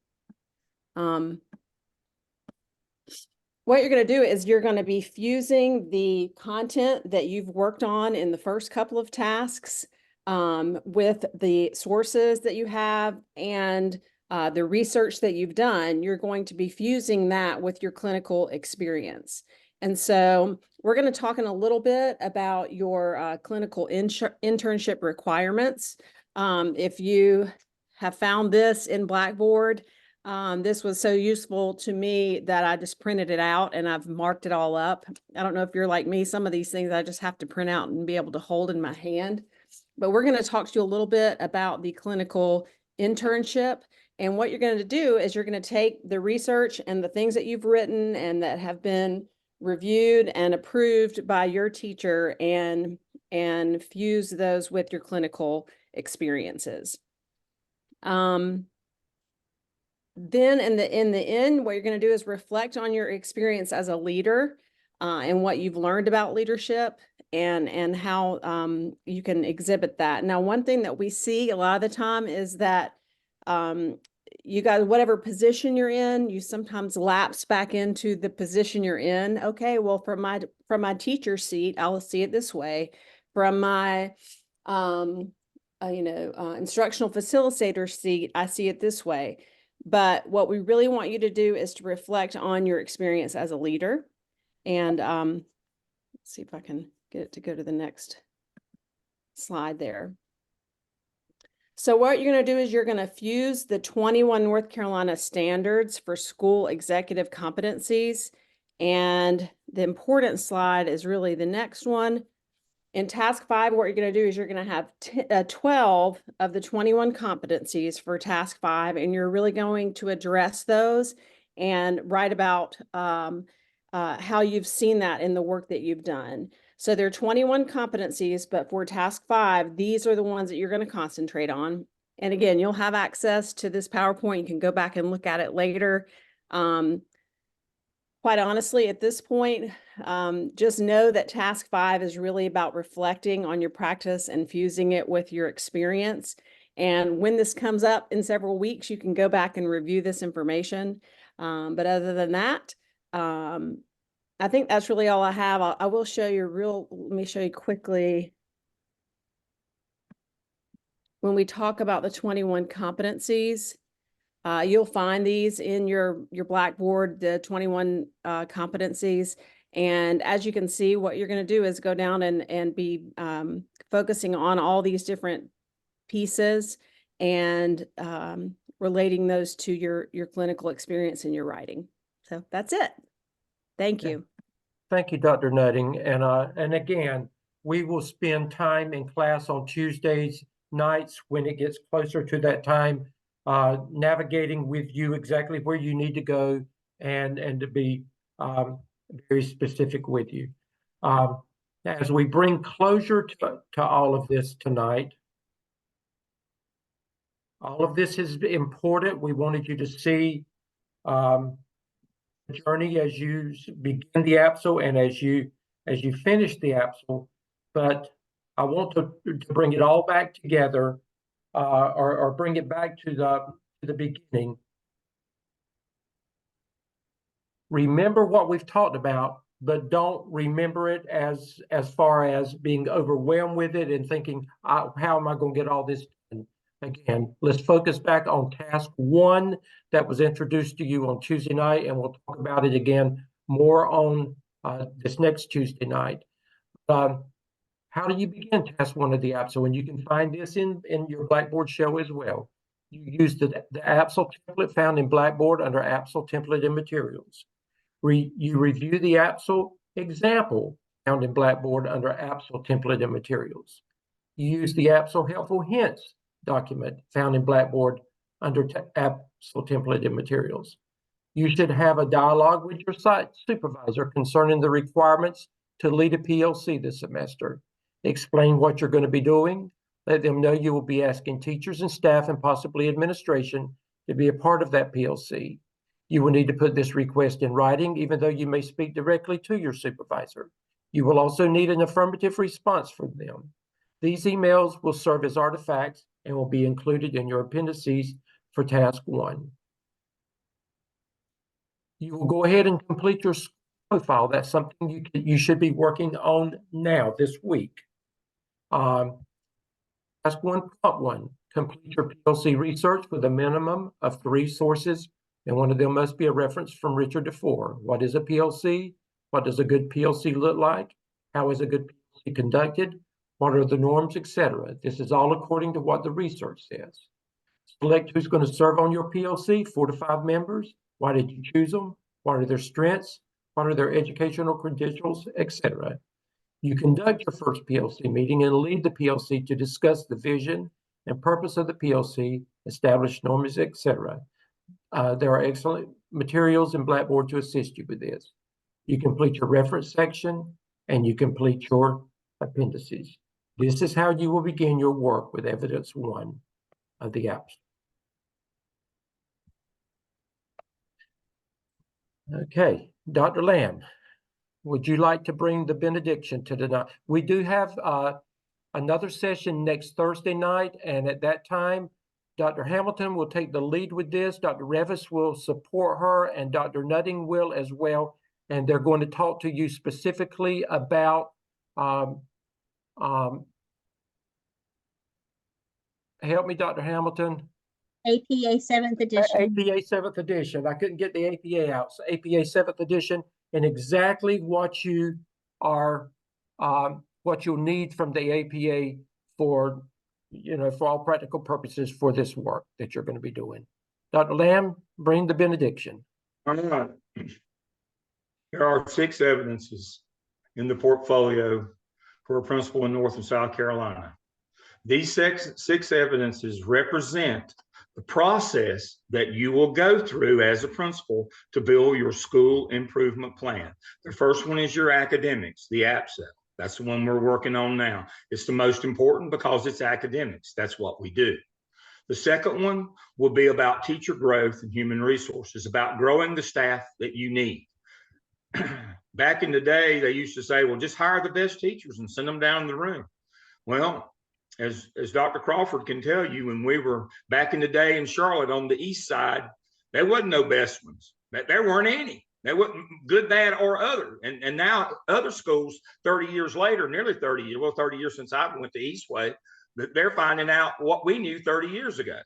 what you're going to do is you're going to be fusing the content that you've worked on in the first couple of tasks with the sources that you have and the research that you've done. You're going to be fusing that with your clinical experience. And so we're going to talk in a little bit about your clinical internship requirements. If you have found this in Blackboard, this was so useful to me that I just printed it out and I've marked it all up. I don't know if you're like me, some of these things I just have to print out and be able to hold in my hand. But we're going to talk to you a little bit about the clinical internship. And what you're going to do is you're going to take the research and the things that you've written and that have been reviewed and approved by your teacher and fuse those with your clinical experiences. Then in the end, what you're going to do is reflect on your experience as a leader and what you've learned about leadership and how you can exhibit that. Now, one thing that we see a lot of the time is that you guys, whatever position you're in, you sometimes lapse back into the position you're in. Okay, well, from my teacher seat, I'll see it this way. From my instructional facilitator seat, I see it this way. But what we really want you to do is to reflect on your experience as a leader. And let's see if I can get it to go to the next slide there. So what you're going to do is you're going to fuse the 21 North Carolina standards for school executive competencies. And the important slide is really the next one. In task 5, what you're going to do is you're going to have 12 of the 21 competencies for task 5, and you're really going to address those and write about how you've seen that in the work that you've done. So there are 21 competencies, but for task 5, these are the ones that you're going to concentrate on. And again, you'll have access to this PowerPoint. You can go back and look at it later. Quite honestly, at this point, just know that task 5 is really about reflecting on your practice and fusing it with your experience. And when this comes up in several weeks, you can go back and review this information. But other than that, I think that's really all I have. I will show you let me show you quickly. When we talk about the 21 competencies, you'll find these in your Blackboard, the 21 competencies. And as you can see, what you're going to do is go down and be focusing on all these different pieces and relating those to your clinical experience in your writing. So that's it. Thank you. Thank you, Dr. Nutting. And again, we will spend time in class on Tuesdays nights when it gets closer to that time, navigating with you exactly where you need to go and to be very specific with you. As we bring closure to all of this tonight, all of this is important. We wanted you to see the journey as you begin the AAPSL and as you finish the AAPSL, but I want to bring it all back together, or bring it back to the beginning. Remember what we've talked about, but don't remember it as far as being overwhelmed with it and thinking, how am I going to get all this done? Again, let's focus back on task 1 that was introduced to you on Tuesday night, and we'll talk about it again more on this next Tuesday night. How do you begin task 1 of the AAPSL? And you can find this in your Blackboard shell as well. You use the AAPSL template found in Blackboard under AAPSL template and materials. You review the AAPSL example found in Blackboard under AAPSL template and materials. You use the AAPSL helpful hints document found in Blackboard under AAPSL template and materials. You should have a dialogue with your site supervisor concerning the requirements to lead a PLC this semester. Explain what you're going to be doing. Let them know you will be asking teachers and staff and possibly administration to be a part of that PLC. You will need to put this request in writing, even though you may speak directly to your supervisor. You will also need an affirmative response from them. These emails will serve as artifacts and will be included in your appendices for task 1. You will go ahead and complete your profile. That's something you should be working on now this week. Task 1.1, complete your PLC research with a minimum of 3 sources, and one of them must be a reference from Richard DeFore. What is a PLC? What does a good PLC look like? How is a good PLC conducted? What are the norms, etc.? This is all according to what the research says. Select who's going to serve on your PLC, 4 to 5 members. Why did you choose them? What are their strengths? What are their educational credentials, etc.? You conduct your first PLC meeting and lead the PLC to discuss the vision and purpose of the PLC, establish norms, etc. There are excellent materials in Blackboard to assist you with this. You complete your reference section and you complete your appendices. This is how you will begin your work with evidence 1 of the AAPSL. Okay, Dr. Lamb, would you like to bring the benediction to tonight? We do have another session next Thursday night, and at that time, Dr. Hamilton will take the lead with this. Dr. Revis will support her, and Dr. Nutting will as well. And they're going to talk to you specifically about help me, Dr. Hamilton. APA 7th edition. APA 7th edition. I couldn't get the APA out. So APA 7th edition, and exactly what you are, what you'll need from the APA for, for all practical purposes for this work that you're going to be doing. Dr. Lamb, bring the benediction. All right. There are 6 evidences in the portfolio for a principal in North and South Carolina. These 6 evidences represent the process that you will go through as a principal to build your school improvement plan. The first one is your academics, the AAPSL. That's the one we're working on now. It's the most important because it's academics. That's what we do. The second one will be about teacher growth and human resources, about growing the staff that you need. Back in the day, they used to say, well, just hire the best teachers and send them down the room. Well, as Dr. Crawford can tell you, when we were back in the day in Charlotte on the east side, there wasn't no best ones. There weren't any. There wasn't good, bad, or other. And now other schools, 30 years later, nearly 30 years, well, 30 years since I went to Eastway, that they're finding out what we knew 30 years ago.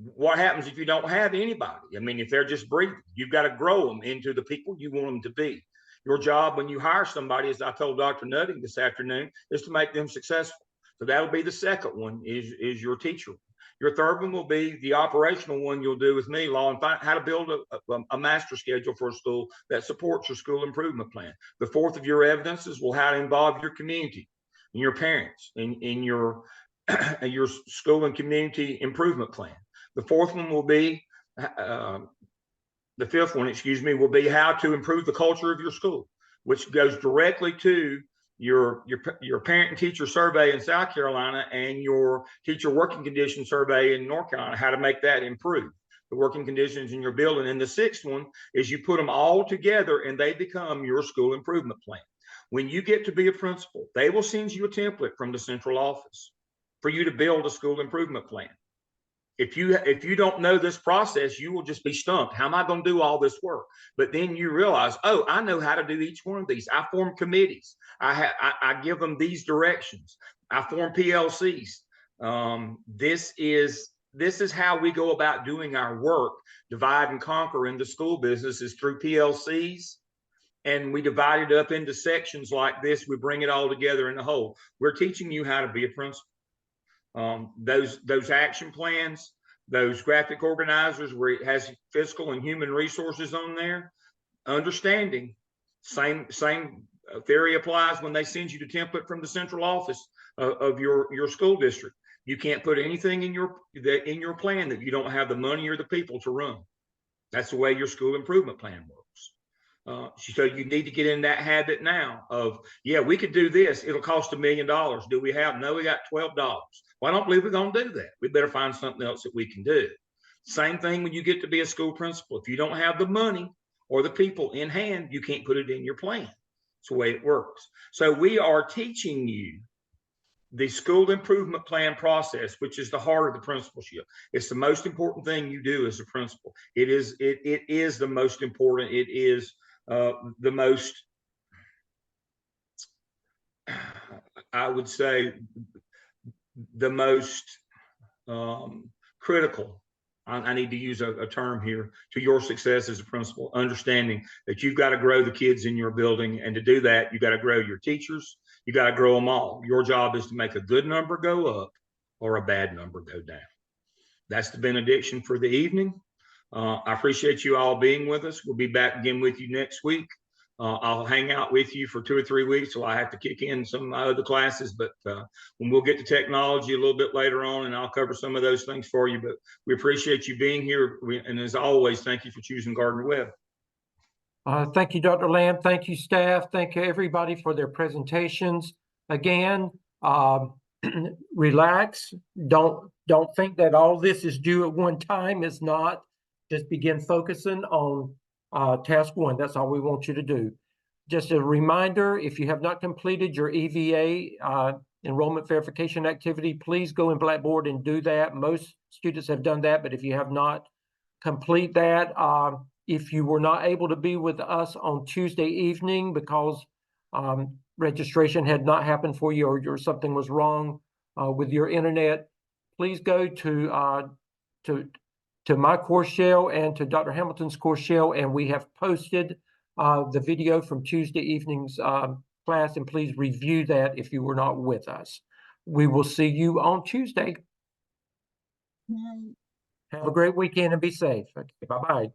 What happens if you don't have anybody? I mean, if they're just breathing, you've got to grow them into the people you want them to be. Your job when you hire somebody, as I told Dr. Nutting this afternoon, is to make them successful. So that'll be the second one, is your teacher. Your third one will be the operational one you'll do with me, law and how to build a master schedule for a school that supports your school improvement plan. The fourth of your evidences will how to involve your community and your parents in your school and community improvement plan. The fourth one will be the fifth one, will be how to improve the culture of your school, which goes directly to your parent and teacher survey in South Carolina and your teacher working condition survey in North Carolina, how to make that improve the working conditions in your building. And the sixth one is you put them all together and they become your school improvement plan. When you get to be a principal, they will send you a template from the central office for you to build a school improvement plan. If you don't know this process, you will just be stumped. How am I going to do all this work? But then you realize, oh, I know how to do each one of these. I form committees. I give them these directions. I form PLCs. This is how we go about doing our work. Divide and conquer in the school business is through PLCs. And we divide it up into sections like this. We bring it all together in a whole. We're teaching you how to be a principal. Those action plans, those graphic organizers where it has fiscal and human resources on there, understanding same theory applies when they send you the template from the central office of your school district. You can't put anything in your plan that you don't have the money or the people to run. That's the way your school improvement plan works. So you need to get in that habit now of, yeah, we could do this. It'll cost $1 million. Do we have? No, we got $12. Well, I don't believe we're going to do that. We better find something else that we can do. Same thing when you get to be a school principal. If you don't have the money or the people in hand, you can't put it in your plan. It's the way it works. So we are teaching you the school improvement plan process, which is the heart of the principalship. It's the most important thing you do as a principal. It is the most important. It is the most, I would say, the most critical. I need to use a term here, to your success as a principal, understanding that you've got to grow the kids in your building. And to do that, you got to grow your teachers. You got to grow them all. Your job is to make a good number go up or a bad number go down. That's the benediction for the evening. I appreciate you all being with us. We'll be back again with you next week. I'll hang out with you for 2 or 3 weeks till I have to kick in some of my other classes, but when we'll get to technology a little bit later on, and I'll cover some of those things for you. But we appreciate you being here. And as always, thank you for choosing Gardner Webb. Thank you, Dr. Lamb. Thank you, staff. Thank you, everybody, for their presentations. Again, relax. Don't think that all this is due at one time. It's not. Just begin focusing on task one. That's all we want you to do. Just a reminder, if you have not completed your EVA enrollment verification activity, please go in Blackboard and do that. Most students have done that, but if you have not, complete that. If you were not able to be with us on Tuesday evening because registration had not happened for you, or something was wrong with your internet, please go to my course shell and to Dr. Hamilton's course shell, and we have posted the video from Tuesday evening's class, and please review that if you were not with us. We will see you on Tuesday. Have a great weekend and be safe. Okay, bye-bye.